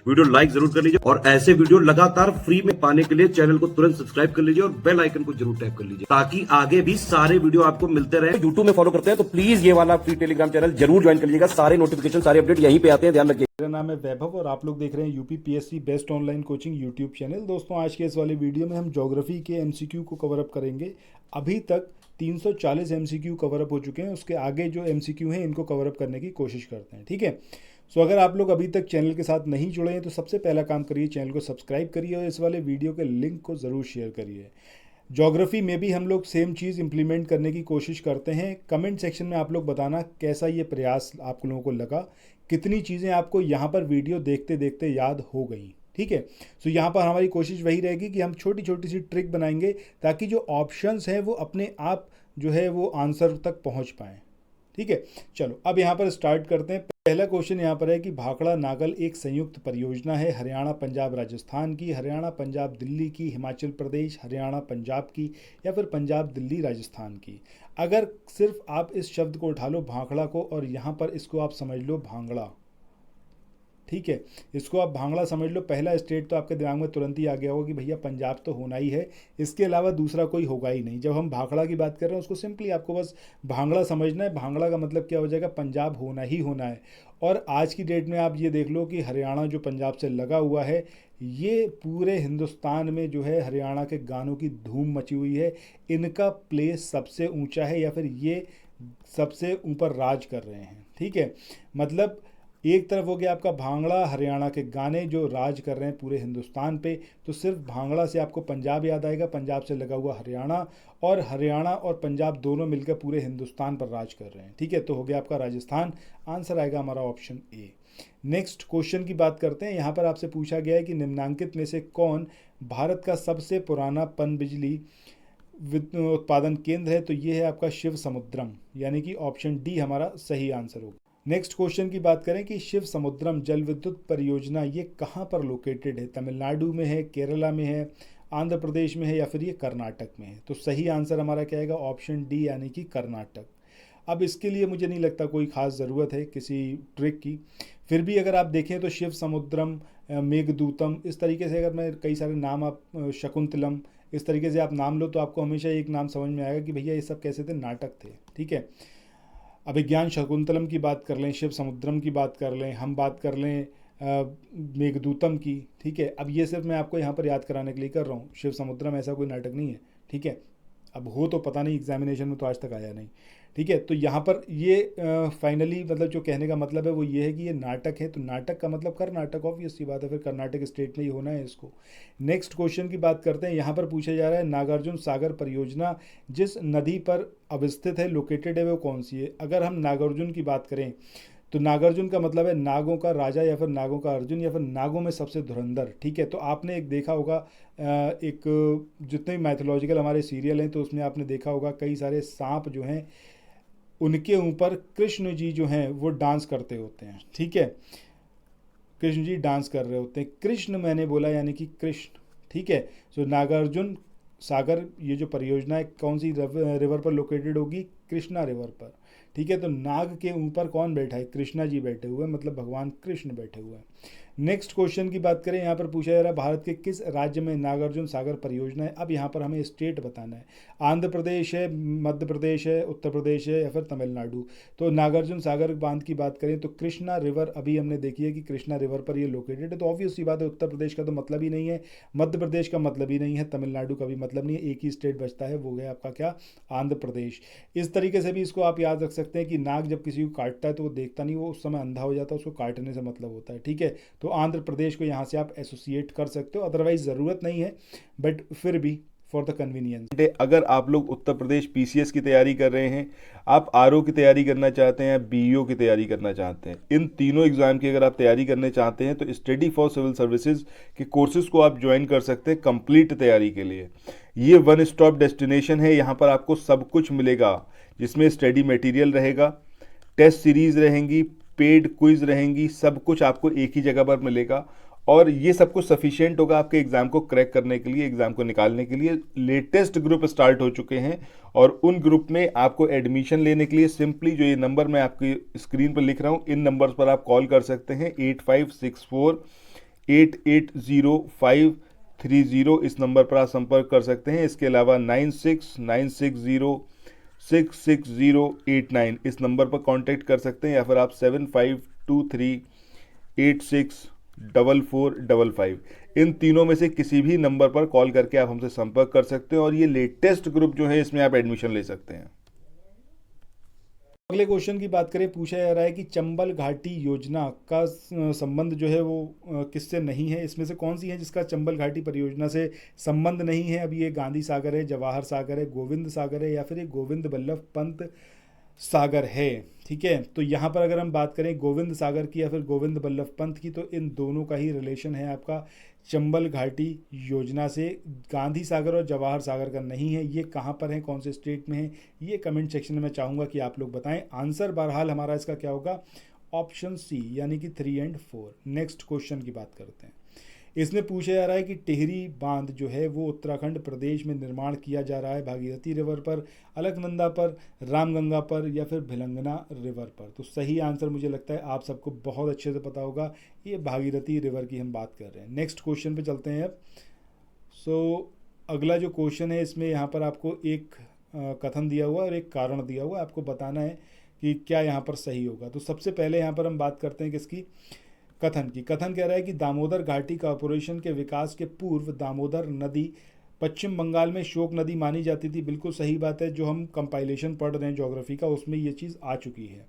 Video like जरूर कर लीजिए और ऐसे वीडियो लगातार फ्री में पाने के लिए चैनल को तुरंत सब्सक्राइब कर लीजिए और बेल आइकन को जरूर टैप कर लीजिए ताकि आगे भी सारे वीडियो आपको मिलते रहे। यूट्यूब में फॉलो करते हैं तो प्लीज ये वाला फ्री टेलीग्राम चैनल जरूर ज्वाइन कर लीजिएगा। सारे नोटिफिकेशन सारे अपडेट यहीं पे आते हैं, ध्यान रखिए। मेरा नाम है वैभव और आप लोग देख रहे हैं UP PSC best online coaching YouTube channel. दोस्तों आज के इस वाले वीडियो में हम ज्योग्राफी के एमसीक्यू को कवर अप करेंगे। अभी तक 340 एमसीक्यू कवर अप हो चुके हैं, उसके आगे जो एमसीक्यू हैं इनको कवर अप करने की कोशिश करते हैं, ठीक है। सो अगर आप लोग अभी तक चैनल के साथ नहीं जुड़े हैं तो सबसे पहला काम करिए, चैनल को सब्सक्राइब करिए और इस वाले वीडियो के लिंक को ज़रूर शेयर करिए। ज्योग्राफी में भी हम लोग सेम चीज़ इंप्लीमेंट करने की कोशिश करते हैं। कमेंट सेक्शन में आप लोग बताना कैसा ये प्रयास आप लोगों को लगा, कितनी चीज़ें आपको यहाँ पर वीडियो देखते देखते याद हो गई, ठीक है। सो यहाँ पर हमारी कोशिश वही रहेगी कि हम छोटी छोटी सी ट्रिक बनाएंगे ताकि जो ऑप्शंस हैं वो अपने आप जो है वो आंसर तक पहुँच पाएँ, ठीक है। चलो अब यहाँ पर स्टार्ट करते हैं। पहला क्वेश्चन यहाँ पर है कि भाखड़ा नागल एक संयुक्त परियोजना है हरियाणा पंजाब राजस्थान की, हरियाणा पंजाब दिल्ली की, हिमाचल प्रदेश हरियाणा पंजाब की या फिर पंजाब दिल्ली राजस्थान की। अगर सिर्फ आप इस शब्द को उठा लो भाखड़ा को और यहाँ पर इसको आप समझ लो भांगड़ा, ठीक है। इसको आप भांगड़ा समझ लो। पहला स्टेट तो आपके दिमाग में तुरंत ही आ गया होगा कि भैया पंजाब तो होना ही है, इसके अलावा दूसरा कोई होगा ही नहीं। जब हम भाखड़ा की बात कर रहे हैं उसको सिंपली आपको बस भांगड़ा समझना है। भांगड़ा का मतलब क्या हो जाएगा, पंजाब होना ही होना है। और आज की डेट में आप ये देख लो कि हरियाणा जो पंजाब से लगा हुआ है, ये पूरे हिंदुस्तान में जो है हरियाणा के गानों की धूम मची हुई है। इनका प्लेस सबसे ऊंचा है या फिर ये सबसे ऊपर राज कर रहे हैं, ठीक है। मतलब एक तरफ हो गया आपका भांगड़ा, हरियाणा के गाने जो राज कर रहे हैं पूरे हिंदुस्तान पे, तो सिर्फ भांगड़ा से आपको पंजाब याद आएगा, पंजाब से लगा हुआ हरियाणा, और हरियाणा और पंजाब दोनों मिलकर पूरे हिंदुस्तान पर राज कर रहे हैं, ठीक है। तो हो गया आपका राजस्थान। आंसर आएगा हमारा ऑप्शन ए। नेक्स्ट क्वेश्चन की बात करते हैं। यहाँ पर आपसे पूछा गया है कि निम्नांकित में से कौन भारत का सबसे पुराना पनबिजली उत्पादन केंद्र है। तो ये है आपका शिव समुद्रम, यानी कि ऑप्शन डी हमारा सही आंसर होगा। नेक्स्ट क्वेश्चन की बात करें कि शिव समुद्रम जल विद्युत परियोजना ये कहाँ पर लोकेटेड है। तमिलनाडु में है, केरला में है, आंध्र प्रदेश में है या फिर ये कर्नाटक में है। तो सही आंसर हमारा क्या आएगा, ऑप्शन डी यानी कि कर्नाटक। अब इसके लिए मुझे नहीं लगता कोई ख़ास ज़रूरत है किसी ट्रिक की, फिर भी अगर आप देखें तो शिव समुद्रम, मेघदूतम, इस तरीके से अगर मैं कई सारे नाम आप शकुंतलम, इस तरीके से आप नाम लो तो आपको हमेशा एक नाम समझ में आएगा कि भैया ये सब कैसे थे, नाटक थे, ठीक है। अभिज्ञान शकुंतलम की बात कर लें, शिव समुद्रम की बात कर लें, हम बात कर लें मेघदूतम की, ठीक है। अब ये सिर्फ मैं आपको यहाँ पर याद कराने के लिए कर रहा हूँ, शिव समुद्रम ऐसा कोई नाटक नहीं है, ठीक है। अब हो तो पता नहीं, एग्जामिनेशन में तो आज तक आया नहीं, ठीक है। तो यहाँ पर ये फाइनली मतलब जो कहने का मतलब है वो ये है कि ये नाटक है, तो नाटक का मतलब कर्नाटक, ऑब्वियस सी बात है, फिर कर्नाटक स्टेट में ही होना है इसको। नेक्स्ट क्वेश्चन की बात करते हैं। यहाँ पर पूछा जा रहा है नागार्जुन सागर परियोजना जिस नदी पर अवस्थित है, लोकेटेड है, वो कौन सी है। अगर हम नागार्जुन की बात करें तो नागार्जुन का मतलब है नागों का राजा या फिर नागों का अर्जुन या फिर नागों में सबसे धुरंधर, ठीक है। तो आपने एक देखा होगा एक जितने भी मैथोलॉजिकल हमारे सीरियल हैं तो उसमें आपने देखा होगा कई सारे सांप जो हैं उनके ऊपर कृष्ण जी जो हैं वो डांस करते होते हैं, ठीक है। कृष्ण जी डांस कर रहे होते हैं, कृष्ण मैंने बोला यानी कि कृष्ण, ठीक है। सो नागार्जुन सागर ये जो परियोजना है कौन सी रिवर पर लोकेटेड होगी, कृष्णा रिवर पर, ठीक है। तो नाग के ऊपर कौन बैठा है, कृष्णा जी बैठे हुए हैं, मतलब भगवान कृष्ण बैठे हुए हैं। नेक्स्ट क्वेश्चन की बात करें, यहाँ पर पूछा जा रहा है भारत के किस राज्य में नागार्जुन सागर परियोजना है। अब यहाँ पर हमें स्टेट बताना है, आंध्र प्रदेश है, मध्य प्रदेश है, उत्तर प्रदेश है या फिर तमिलनाडु। तो नागार्जुन सागर बांध की बात करें तो कृष्णा रिवर अभी हमने देखी है कि कृष्णा रिवर पर ये लोकेटेड है, तो ऑब्वियस सी बात है उत्तर प्रदेश का तो मतलब ही नहीं है, मध्य प्रदेश का मतलब ही नहीं है, तमिलनाडु का भी मतलब नहीं है, एक ही स्टेट बचता है, वो गया आपका क्या, आंध्र प्रदेश। इस तरीके से भी इसको आप याद रख सकते हैं कि नाग जब किसी को काटता है तो वो देखता नहीं, वो उस समय अंधा हो जाता है, उसको काटने से मतलब होता है, ठीक है। तो आंध्र प्रदेश को यहाँ से आप एसोसिएट कर सकते हो, अदरवाइज ज़रूरत नहीं है, बट फिर भी फॉर द कन्वीनियंस। अगर आप लोग उत्तर प्रदेश पीसीएस की तैयारी कर रहे हैं, आप आरओ की तैयारी करना चाहते हैं, बीईओ की तैयारी करना चाहते हैं, इन तीनों एग्जाम की अगर आप तैयारी करने चाहते हैं तो स्टडी फॉर सिविल सर्विसेज के कोर्सेज को आप ज्वाइन कर सकते हैं कंप्लीट तैयारी के लिए। ये वन स्टॉप डेस्टिनेशन है, यहाँ पर आपको सब कुछ मिलेगा, जिसमें स्टडी मटेरियल रहेगा, टेस्ट सीरीज रहेंगी, पेड क्विज रहेंगी, सब कुछ आपको एक ही जगह पर मिलेगा और ये सब कुछ सफिशिएंट होगा आपके एग्जाम को क्रैक करने के लिए, एग्जाम को निकालने के लिए। लेटेस्ट ग्रुप स्टार्ट हो चुके हैं और उन ग्रुप में आपको एडमिशन लेने के लिए सिंपली जो ये नंबर मैं आपकी स्क्रीन पर लिख रहा हूँ, इन नंबर्स पर आप कॉल कर सकते हैं 8564 880530 इस नंबर पर आप संपर्क कर सकते हैं। इसके अलावा 9696066089 इस नंबर पर कांटेक्ट कर सकते हैं, या फिर आप 7523864455 इन तीनों में से किसी भी नंबर पर कॉल करके आप हमसे संपर्क कर सकते हैं और ये लेटेस्ट ग्रुप जो है इसमें आप एडमिशन ले सकते हैं। अगले क्वेश्चन की बात करें, पूछा जा रहा है कि चंबल घाटी योजना का संबंध जो है वो किससे नहीं है, इसमें से कौन सी है जिसका चंबल घाटी परियोजना से संबंध नहीं है। अब ये गांधी सागर है, जवाहर सागर है, गोविंद सागर है, या फिर ये गोविंद बल्लभ पंत सागर है। ठीक है, तो यहाँ पर अगर हम बात करें गोविंद सागर की या फिर गोविंद बल्लभ पंत की, तो इन दोनों का ही रिलेशन है आपका चंबल घाटी योजना से। गांधी सागर और जवाहर सागर का नहीं है। ये कहाँ पर है, कौन से स्टेट में है, ये कमेंट सेक्शन में मैं चाहूँगा कि आप लोग बताएं। आंसर बहरहाल हमारा इसका क्या होगा, ऑप्शन सी यानी कि 3 और 4। नेक्स्ट क्वेश्चन की बात करते हैं। इसमें पूछा जा रहा है कि टिहरी बांध जो है वो उत्तराखंड प्रदेश में निर्माण किया जा रहा है भागीरथी रिवर पर, अलकनंदा पर, रामगंगा पर, या फिर भिलंगना रिवर पर। तो सही आंसर मुझे लगता है आप सबको बहुत अच्छे से पता होगा, ये भागीरथी रिवर की हम बात कर रहे हैं। नेक्स्ट क्वेश्चन पे चलते हैं अब। अगला जो क्वेश्चन है इसमें यहाँ पर आपको एक कथन दिया हुआ है और एक कारण दिया हुआ है, आपको बताना है कि क्या यहाँ पर सही होगा। तो सबसे पहले यहाँ पर हम बात करते हैं किसकी, कथन की। कथन कह रहा है कि दामोदर घाटी कॉरपोरेशन के विकास के पूर्व दामोदर नदी पश्चिम बंगाल में शोक नदी मानी जाती थी। बिल्कुल सही बात है, जो हम कंपाइलेशन पढ़ रहे हैं ज्योग्राफी का उसमें ये चीज़ आ चुकी है।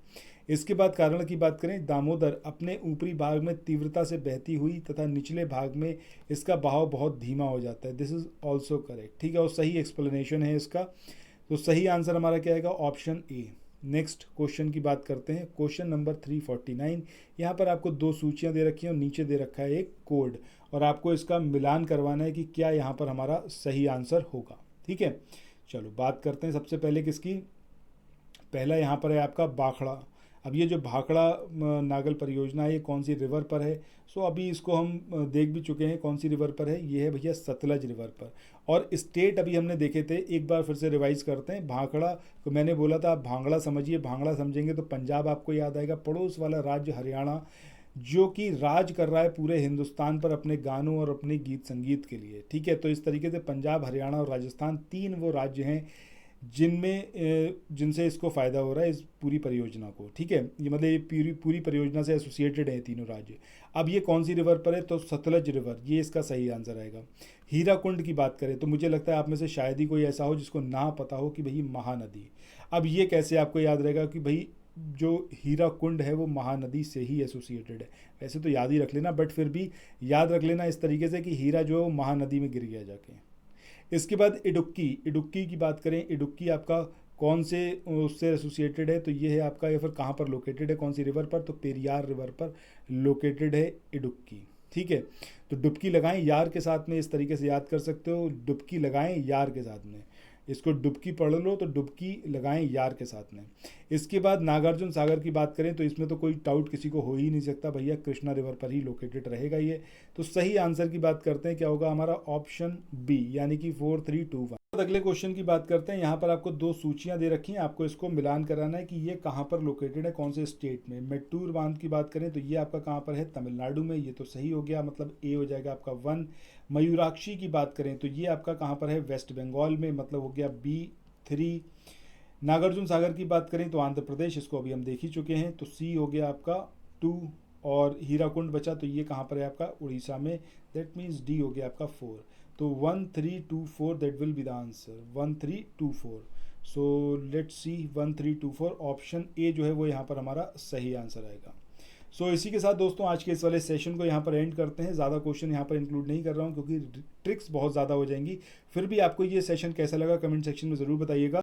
इसके बाद कारण की बात करें, दामोदर अपने ऊपरी भाग में तीव्रता से बहती हुई तथा निचले भाग में इसका बहाव बहुत धीमा हो जाता है। This is also correct. ठीक है, और सही एक्सप्लेनेशन है इसका। तो सही आंसर हमारा क्या आएगा, ऑप्शन ए। नेक्स्ट क्वेश्चन की बात करते हैं, क्वेश्चन नंबर 349। यहाँ पर आपको 2 सूचियाँ दे रखी हैं और नीचे दे रखा है एक कोड, और आपको इसका मिलान करवाना है कि क्या यहाँ पर हमारा सही आंसर होगा। ठीक है, चलो बात करते हैं सबसे पहले किसकी। पहला यहाँ पर है आपका भाखड़ा। अब ये जो भाखड़ा नागल परियोजना है ये कौन सी रिवर पर है। सो अभी इसको हम देख भी चुके हैं कौन सी रिवर पर है, ये है भैया सतलज रिवर पर। और स्टेट अभी हमने देखे थे, एक बार फिर से रिवाइज करते हैं। भाखड़ा तो मैंने बोला था आप भांगड़ा समझिए, भांगड़ा समझेंगे तो पंजाब आपको याद आएगा, पड़ोस वाला राज्य हरियाणा जो कि राज कर रहा है पूरे हिंदुस्तान पर अपने गानों और अपने गीत संगीत के लिए। ठीक है, तो इस तरीके से पंजाब, हरियाणा और राजस्थान 3 वो राज्य हैं जिनसे इसको फ़ायदा हो रहा है इस पूरी परियोजना को। ठीक है, ये मतलब ये पूरी परियोजना से एसोसिएटेड है तीनों राज्य। अब ये कौन सी रिवर पर है, तो सतलज रिवर, ये इसका सही आंसर आएगा। हीराकुंड की बात करें तो मुझे लगता है आप में से शायद ही कोई ऐसा हो जिसको ना पता हो कि भाई महानदी। अब ये कैसे आपको याद रहेगा कि भाई जो हीराकुंड है वो महानदी से ही एसोसिएटेड है। वैसे तो याद ही रख लेना, बट फिर भी याद रख लेना इस तरीके से कि हीरा जो है वो महानदी में गिर गया जाके। इसके बाद इडुक्की की बात करें, इडुक्की आपका कौन से उससे एसोसिएटेड है, तो ये है आपका, या फिर कहाँ पर लोकेटेड है, कौन सी रिवर पर, तो पेरियार रिवर पर लोकेटेड है इडुक्की। ठीक है, तो डुबकी लगाएं यार के साथ में, इस तरीके से याद कर सकते हो, डुबकी लगाएं यार के साथ में। इसको डुबकी पढ़ लो तो डुबकी लगाएं यार के साथ में। इसके बाद नागार्जुन सागर की बात करें तो इसमें तो कोई डाउट किसी को हो ही नहीं सकता भैया, कृष्णा रिवर पर ही लोकेटेड रहेगा ये। तो सही आंसर की बात करते हैं, क्या होगा हमारा, ऑप्शन बी यानी कि 4321। अगले क्वेश्चन की बात करते हैं। यहाँ पर आपको 2 सूचियाँ दे रखी हैं, आपको इसको मिलान कराना है कि ये कहाँ पर लोकेटेड है, कौन से स्टेट में। मेट्टूर बांध की बात करें तो ये आपका कहाँ पर है, तमिलनाडु में, ये तो सही हो गया, मतलब ए हो जाएगा आपका 1। मयूराक्षी की बात करें तो ये आपका कहाँ पर है, वेस्ट बंगाल में, मतलब हो गया B3। नागार्जुन सागर की बात करें तो आंध्र प्रदेश, इसको अभी हम देख ही चुके हैं, तो सी हो गया आपका 2। और हीराकुंड बचा तो ये कहाँ पर है आपका, उड़ीसा में, दैट मीन्स डी हो गया आपका 4। तो 1324 that will be the answer, 1324। So let's see 1324, option A जो है वो यहाँ पर हमारा सही आंसर आएगा। सो इसी के साथ दोस्तों आज के इस वाले सेशन को यहाँ पर एंड करते हैं। ज़्यादा क्वेश्चन यहाँ पर इंक्लूड नहीं कर रहा हूँ क्योंकि ट्रिक्स बहुत ज़्यादा हो जाएंगी। फिर भी आपको ये सेशन कैसा लगा कमेंट सेक्शन में ज़रूर बताइएगा।